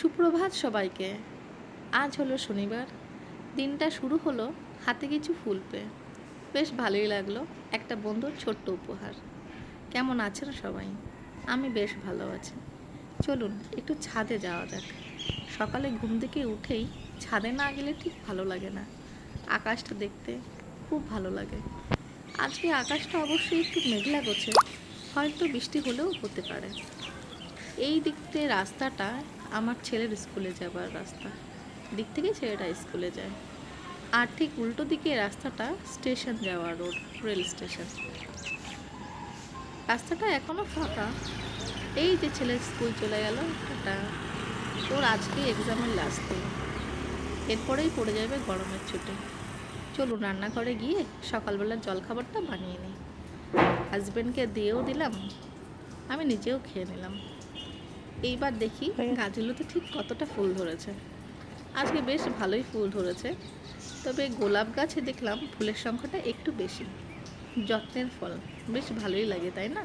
সুপ্রভাত সবাইকে। আজ হলো শনিবার। দিনটা শুরু হলো হাতে কিছু ফুল পেয়ে। বেশ ভালোই লাগলো। একটা বন্ধুর ছোট্ট উপহার। কেমন আছেন সবাই? আমি বেশ ভালো আছি। চলুন একটু ছাদে যাওয়া যাক। সকালে ঘুম থেকে উঠেই ছাদে না গেলে ঠিক ভালো লাগে না। আকাশটা দেখতে খুব ভালো লাগে। আজকে আকাশটা অবশ্যই একটু মেঘলা গোছে, হয়তো বৃষ্টি হলেও হতে পারে। এই দিক থেকে রাস্তাটা আমার ছেলের স্কুলে যাবার রাস্তা। দিক থেকে ছেলেটা স্কুলে যায়। আর ঠিক উল্টো দিকে রাস্তাটা স্টেশন যাওয়ার রোড, রেল স্টেশন। রাস্তাটা এখনো ফাঁকা। এই যে ছেলে স্কুল চলে গেল, এটা ওর আজকে এক্সামের লাস্ট দিন। এরপরেই পড়ে যাবে গরমের ছুটি। চলুন রান্নাঘরে গিয়ে সকালবেলার জলখাবারটা বানিয়ে নিই। হাজব্যান্ডকে দিয়েও দিলাম, আমি নিজেও খেয়ে নিলাম। এইবার দেখি গাছগুলোতে ঠিক কতটা ফুল ধরেছে। আজকে বেশ ভালোই ফুল ধরেছে, তবে গোলাপ গাছে দেখলাম ফুলের সংখ্যাটা একটু বেশি। যত্নের ফল, বেশ ভালোই লাগে তাই না?